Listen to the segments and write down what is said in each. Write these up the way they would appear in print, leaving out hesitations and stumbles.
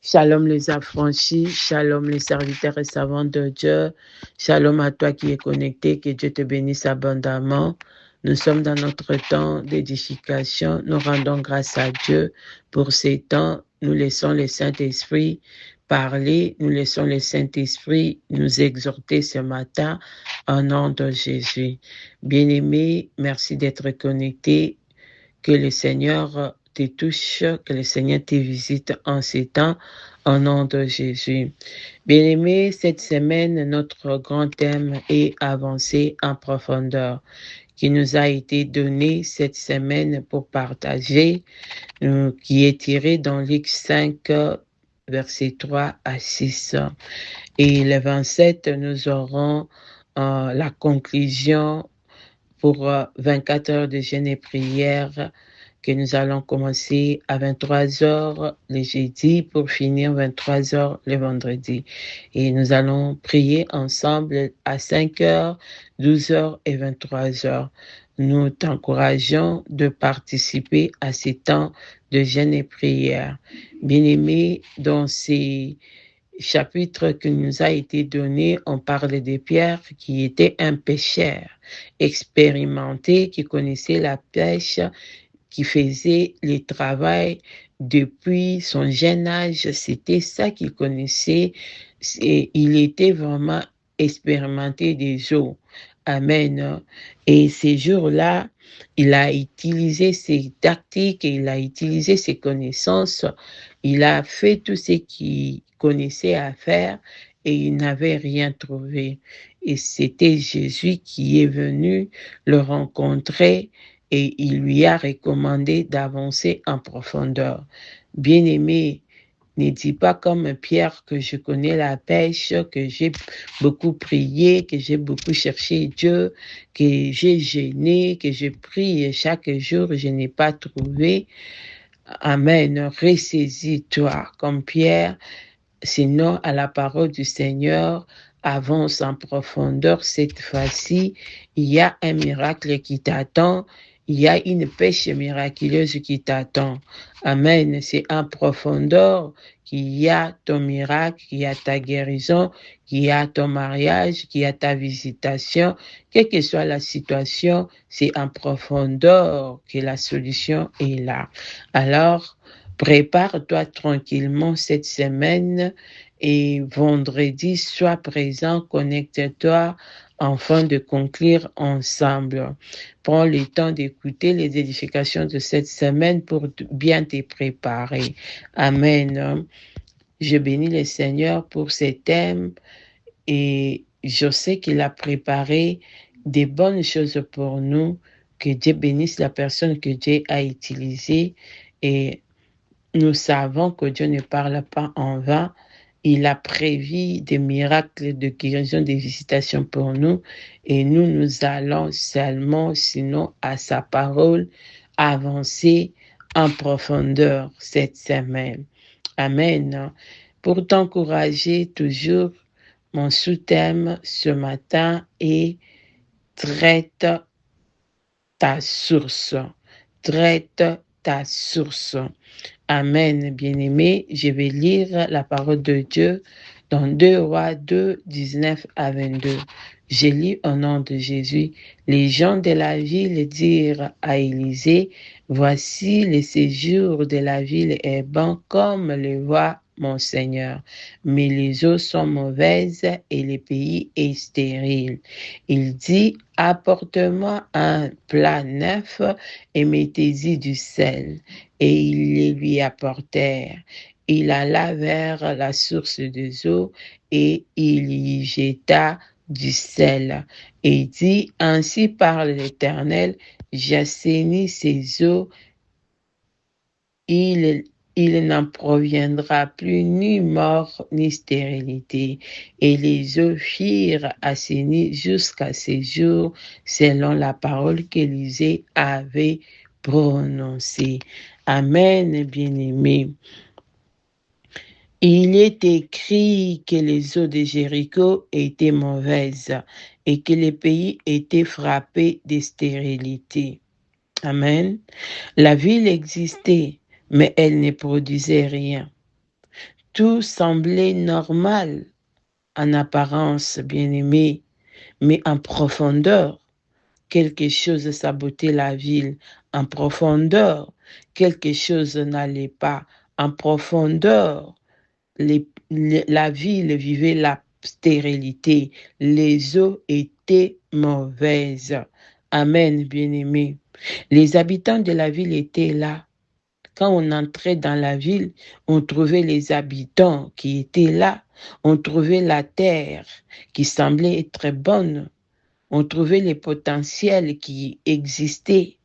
Shalom les affranchis, shalom les serviteurs et servantes de Dieu, shalom à toi qui es connecté, que Dieu te bénisse abondamment. Nous sommes dans notre temps d'édification, nous rendons grâce à Dieu pour ces temps. Nous laissons le Saint-Esprit parler, nous laissons le Saint-Esprit nous exhorter ce matin au nom de Jésus. Bien-aimés, merci d'être connectés. Que le Seigneur te touche, que le Seigneur te visite en ces temps, au nom de Jésus. Bien-aimés, cette semaine, notre grand thème est avancer en profondeur, qui nous a été donné cette semaine pour partager, qui est tiré dans Luc 5, versets 3 à 6. Et le 27, nous aurons la conclusion pour 24 heures de jeûne et prière que nous allons commencer à 23 heures le jeudi pour finir 23 heures le vendredi. Et nous allons prier ensemble à 5 heures, 12 heures et 23 heures. Nous t'encourageons de participer à ces temps de jeûne et prière. Bien-aimés, dans ces chapitre qui nous a été donné, on parle de Pierre qui était un pêcheur expérimenté, qui connaissait la pêche, qui faisait le travail depuis son jeune âge. C'était ça qu'il connaissait. Il était vraiment expérimenté des eaux. Amen. Et ces jours-là, il a utilisé ses tactiques, il a utilisé ses connaissances, il a fait tout ce qu'il connaissait à faire et il n'avait rien trouvé. Et c'était Jésus qui est venu le rencontrer et il lui a recommandé d'avancer en profondeur. Bien-aimé, ne dis pas comme Pierre que je connais la pêche, que j'ai beaucoup prié, que j'ai beaucoup cherché Dieu, que j'ai jeûné, que je prie chaque jour, je n'ai pas trouvé. Amen. Ressaisis-toi comme Pierre, sinon à la parole du Seigneur, avance en profondeur. Cette fois-ci, il y a un miracle qui t'attend. Il y a une pêche miraculeuse qui t'attend. Amen. C'est en profondeur qu'il y a ton miracle, qu'il y a ta guérison, qu'il y a ton mariage, qu'il y a ta visitation. Quelle que soit la situation, c'est en profondeur que la solution est là. Alors, prépare-toi tranquillement cette semaine et vendredi, sois présent, connecte-toi afin de conclure ensemble. Prends le temps d'écouter les édifications de cette semaine pour bien te préparer. Amen. Je bénis le Seigneur pour ces thèmes et je sais qu'il a préparé des bonnes choses pour nous. Que Dieu bénisse la personne que Dieu a utilisée et nous savons que Dieu ne parle pas en vain. Il a prévu des miracles de guérison, des visitations pour nous. Et nous allons seulement, sinon à sa parole, avancer en profondeur cette semaine. Amen. Pour t'encourager toujours, mon sous-thème ce matin est traite ta source. Traite ta source. Amen, bien-aimé. Je vais lire la parole de Dieu dans 2 Rois 2, 19 à 22. Je lis au nom de Jésus. Les gens de la ville dirent à Élisée, voici le séjour de la ville est bon comme le voit mon Seigneur, mais les eaux sont mauvaises et le pays est stérile. Il dit, apporte-moi un plat neuf et mettez-y du sel. Et ils les lui apportèrent. Il alla vers la source des eaux et il y jeta du sel. Et dit, ainsi parle l'Éternel, j'assainis ces eaux, il n'en proviendra plus ni mort ni stérilité. Et les eaux firent assainies jusqu'à ces jours, selon la parole qu'Élisée avait prononcée. Amen, bien-aimés. Il est écrit que les eaux de Jéricho étaient mauvaises et que le pays était frappé de stérilité. Amen. La ville existait, mais elle ne produisait rien. Tout semblait normal en apparence, bien-aimé, mais en profondeur, quelque chose sabotait la ville. En profondeur, quelque chose n'allait pas. En profondeur, la ville vivait la stérilité. Les eaux étaient mauvaises. Amen, bien-aimé. Les habitants de la ville étaient là. Quand on entrait dans la ville, on trouvait les habitants qui étaient là. On trouvait la terre qui semblait être bonne. On trouvait les potentiels qui existaient.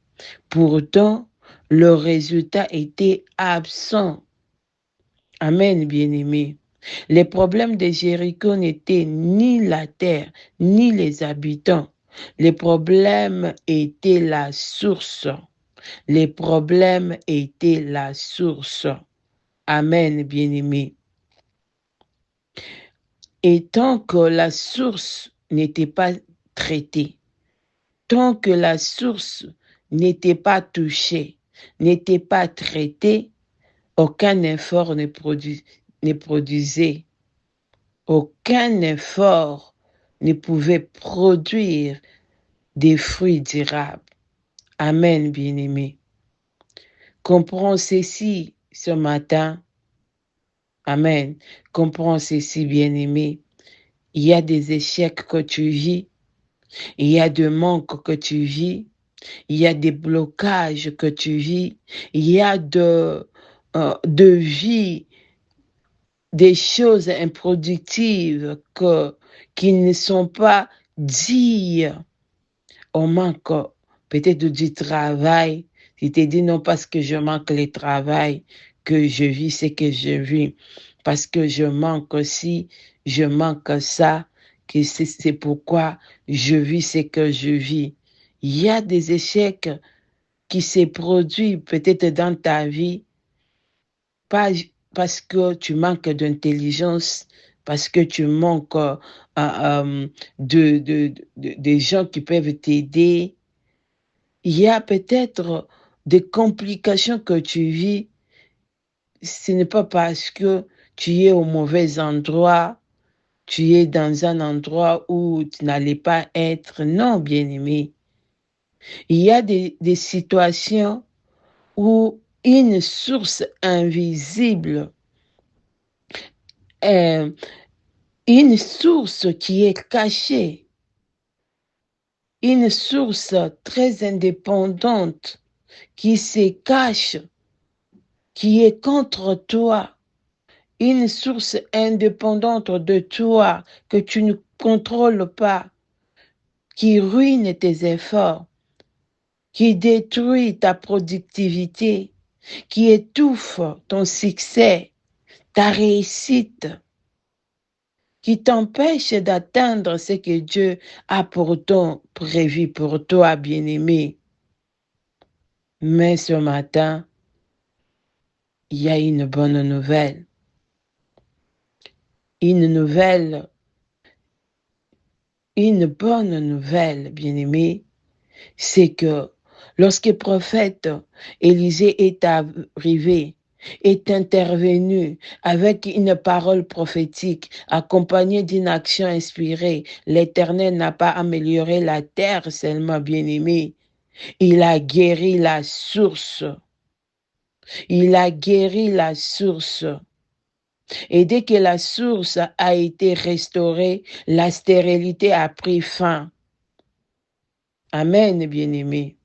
Pourtant, le résultat était absent. Amen, bien-aimé. Les problèmes de Jéricho n'étaient ni la terre, ni les habitants. Les problèmes étaient la source. Les problèmes étaient la source. Amen, bien-aimé. Et tant que la source n'était pas traitée, tant que la source n'était pas touchée, n'était pas traitée, aucun effort ne produisait. Aucun effort ne pouvait produire des fruits durables. Amen, bien-aimé. Comprends ceci ce matin. Amen. Comprends ceci, bien-aimé. Il y a des échecs que tu vis. Il y a des manques que tu vis. Il y a des blocages que tu vis. Il y a de vie, des choses improductives qui ne sont pas dites. On manque peut-être du travail. Tu te dis non parce que je manque le travail que je vis ce que je vis. Parce que je manque aussi, je manque ça, que c'est pourquoi je vis ce que je vis. Il y a des échecs qui se produisent peut-être dans ta vie, pas parce que tu manques d'intelligence, parce que tu manques de gens qui peuvent t'aider. Il y a peut-être des complications que tu vis. Ce n'est pas parce que tu es au mauvais endroit, tu es dans un endroit où tu n'allais pas être. Non, bien-aimé. Il y a des situations où une source invisible, euh, une source qui est cachée, une source très indépendante qui se cache, qui est contre toi, une source indépendante de toi que tu ne contrôles pas, qui ruine tes efforts, qui détruit ta productivité, qui étouffe ton succès, ta réussite, qui t'empêche d'atteindre ce que Dieu a pourtant prévu pour toi, bien-aimé. Mais ce matin, il y a une bonne nouvelle. Une bonne nouvelle, bien-aimé, c'est que lorsque le prophète Élisée est arrivé, est intervenu avec une parole prophétique accompagnée d'une action inspirée, l'Éternel n'a pas amélioré la terre seulement, bien-aimé, il a guéri la source. Il a guéri la source. Et dès que la source a été restaurée, la stérilité a pris fin. Amen, bien-aimé.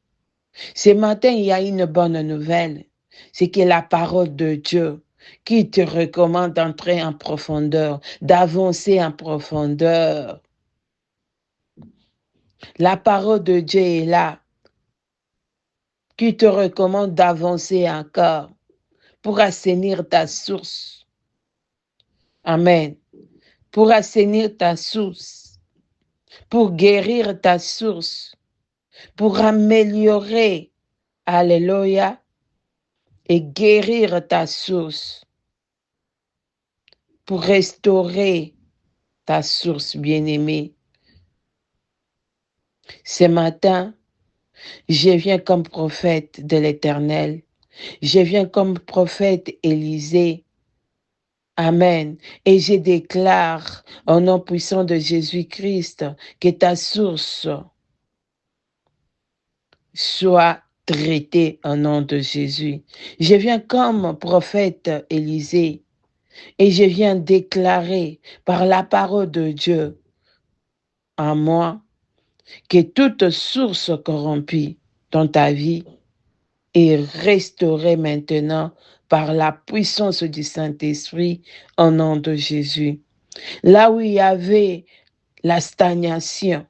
Ce matin, il y a une bonne nouvelle. C'est que la parole de Dieu qui te recommande d'entrer en profondeur, d'avancer en profondeur. La parole de Dieu est là, qui te recommande d'avancer encore pour assainir ta source. Amen. Pour assainir ta source, pour guérir ta source, pour améliorer, alléluia, et guérir ta source, pour restaurer ta source bien-aimée. Ce matin, je viens comme prophète de l'Éternel. Je viens comme prophète Élisée Amen. Et je déclare au nom puissant de Jésus-Christ que ta source soit traitée au nom de Jésus. Je viens comme prophète Élisée et je viens déclarer par la parole de Dieu en moi que toute source corrompue dans ta vie est restaurée maintenant par la puissance du Saint-Esprit au nom de Jésus. Là où il y avait la stagnation,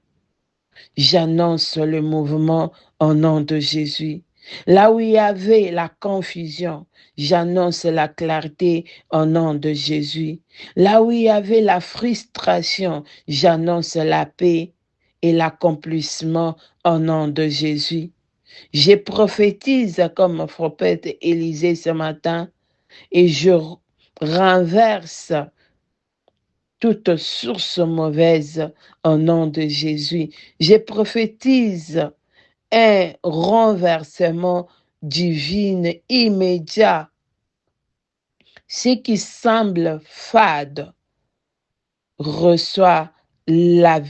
j'annonce le mouvement au nom de Jésus. Là où il y avait la confusion, j'annonce la clarté au nom de Jésus. Là où il y avait la frustration, j'annonce la paix et l'accomplissement au nom de Jésus. Je prophétise comme prophète Élisée ce matin et je renverse toute source mauvaise au nom de Jésus. Je prophétise un renversement divin immédiat. Ce qui semble fade reçoit la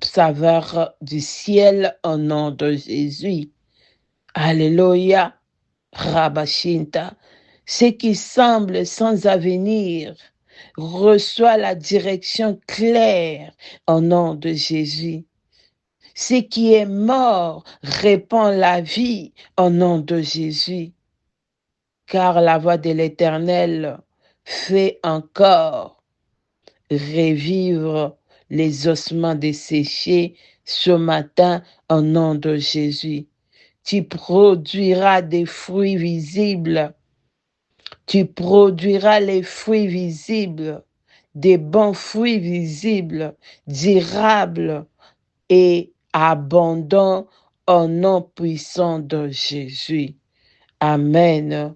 saveur du ciel au nom de Jésus. Alléluia, Rabashinta. Ce qui semble sans avenir reçoit la direction claire au nom de Jésus. Ce qui est mort répand la vie au nom de Jésus. Car la voix de l'Éternel fait encore revivre les ossements desséchés ce matin au nom de Jésus. Tu produiras des fruits visibles. Tu produiras les fruits visibles, des bons fruits visibles, durables et abondants au nom puissant de Jésus. Amen.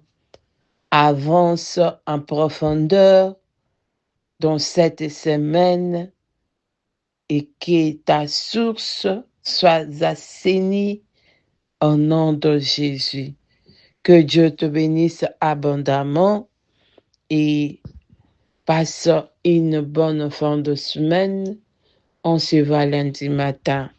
Avance en profondeur dans cette semaine et que ta source soit assainie au nom de Jésus. Que Dieu te bénisse abondamment et passe une bonne fin de semaine. On se voit lundi matin.